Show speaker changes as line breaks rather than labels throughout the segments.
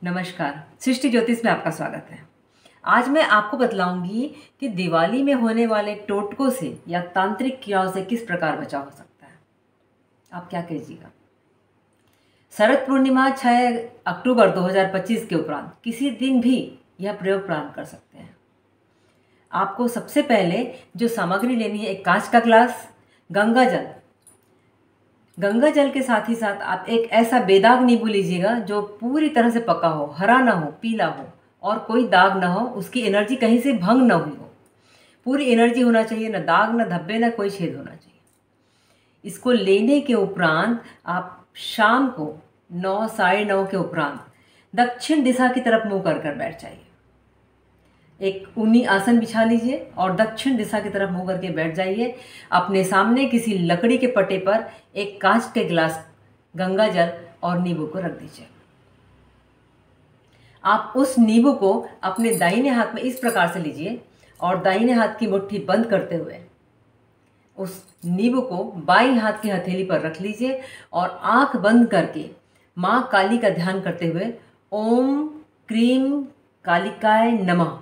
नमस्कार, सृष्टि ज्योतिष में आपका स्वागत है। आज मैं आपको बतलाऊंगी कि दिवाली में होने वाले टोटकों से या तांत्रिक क्रियाओं से किस प्रकार बचाव हो सकता है। आप क्या कीजिएगा। शरद पूर्णिमा 6 अक्टूबर 2025 के उपरांत किसी दिन भी यह प्रयोग प्रारंभ कर सकते हैं। आपको सबसे पहले जो सामग्री लेनी है, एक कांच का ग्लास, गंगा जल के साथ ही साथ आप एक ऐसा बेदाग नींबू लीजिएगा जो पूरी तरह से पका हो, हरा ना हो, पीला हो और कोई दाग ना हो, उसकी एनर्जी कहीं से भंग ना हुई हो। पूरी एनर्जी होना चाहिए, ना दाग, ना धब्बे, ना कोई छेद होना चाहिए। इसको लेने के उपरांत आप शाम को 9 साढ़े 9 के उपरांत दक्षिण दिशा की तरफ मुंह कर बैठ जाइए। एक ऊनी आसन बिछा लीजिए और दक्षिण दिशा की तरफ मुंह करके बैठ जाइए। अपने सामने किसी लकड़ी के पट्टे पर एक कांच के गिलास गंगा जल और नींबू को रख दीजिए। आप उस नींबू को अपने दाहिने हाथ में इस प्रकार से लीजिए और दाहिने हाथ की मुट्ठी बंद करते हुए उस नींबू को बाईं हाथ की हथेली पर रख लीजिए और आंख बंद करके माँ काली का ध्यान करते हुए ओम क्रीम कालिकाय नमः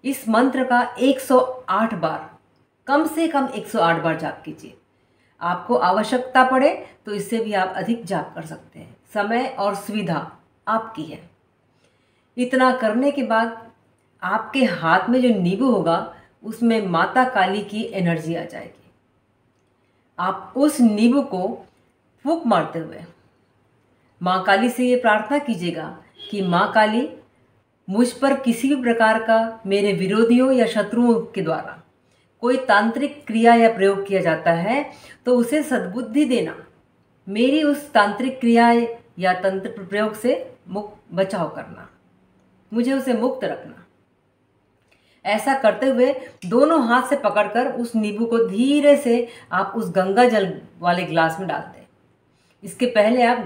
इस मंत्र का 108 बार, कम से कम 108 बार जाप कीजिए। आपको आवश्यकता पड़े तो इससे भी आप अधिक जाप कर सकते हैं। समय और सुविधा आपकी है। इतना करने के बाद आपके हाथ में जो नींबू होगा उसमें माता काली की एनर्जी आ जाएगी। आप उस नींबू को फूंक मारते हुए माँ काली से ये प्रार्थना कीजिएगा कि माँ काली, मुझ पर किसी भी प्रकार का मेरे विरोधियों या शत्रुओं के द्वारा कोई तांत्रिक क्रिया या प्रयोग किया जाता है तो उसे सद्बुद्धि देना। मेरी उस तांत्रिक क्रिया या तंत्र प्रयोग से बचाव करना, मुझे उसे मुक्त रखना। ऐसा करते हुए दोनों हाथ से पकड़कर उस नींबू को धीरे से आप उस गंगा जल वाले गिलास में डाल दें। इसके पहले आप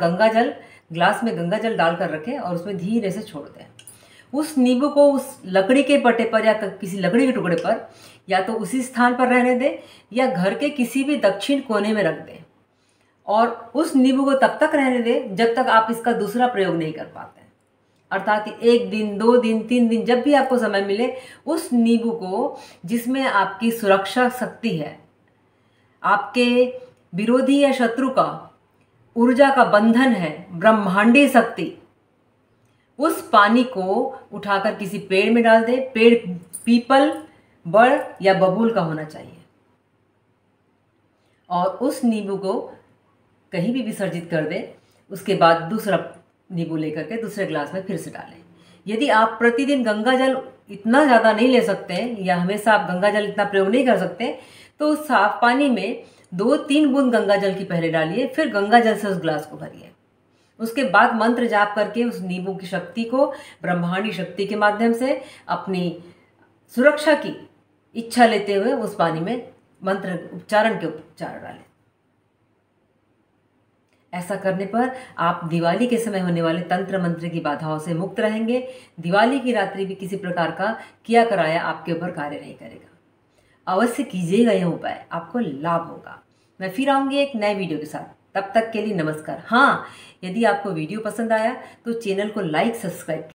ग्लास में गंगा जल डालकर रखें और उसमें धीरे से छोड़ दें। उस नींबू को उस लकड़ी के पट्टे पर या किसी लकड़ी के टुकड़े पर या तो उसी स्थान पर रहने दें या घर के किसी भी दक्षिण कोने में रख दें और उस नींबू को तब तक रहने दें जब तक आप इसका दूसरा प्रयोग नहीं कर पाते। अर्थात 1 दिन, 2 दिन, 3 दिन, जब भी आपको समय मिले उस नींबू को, जिसमें आपकी सुरक्षा शक्ति है, आपके विरोधी या शत्रु का ऊर्जा का बंधन है, ब्रह्मांडीय शक्ति, उस पानी को उठाकर किसी पेड़ में डाल दे। पेड़ पीपल, बड़ या बबूल का होना चाहिए और उस नींबू को कहीं भी विसर्जित कर दे। उसके बाद दूसरा नींबू लेकर के दूसरे गिलास में फिर से डालें। यदि आप प्रतिदिन गंगा जल इतना ज़्यादा नहीं ले सकते या हमेशा आप गंगा जल इतना प्रयोग नहीं कर सकते तो उस साफ पानी में 2-3 बूंद गंगा जल की पहले डालिए, फिर गंगा जल से उस गिलास को भरिए। उसके बाद मंत्र जाप करके उस नींबू की शक्ति को ब्रह्मांडी शक्ति के माध्यम से अपनी सुरक्षा की इच्छा लेते हुए उस पानी में मंत्र उच्चारण के उपचार डालें। ऐसा करने पर आप दिवाली के समय होने वाले तंत्र मंत्र की बाधाओं से मुक्त रहेंगे। दिवाली की रात्रि भी किसी प्रकार का किया कराया आपके ऊपर कार्य नहीं करेगा। अवश्य कीजिएगा यह उपाय, आपको लाभ होगा। मैं फिर आऊँगी एक नए वीडियो के साथ। तब तक के लिए नमस्कार। हाँ, यदि आपको वीडियो पसंद आया तो चैनल को लाइक, सब्सक्राइब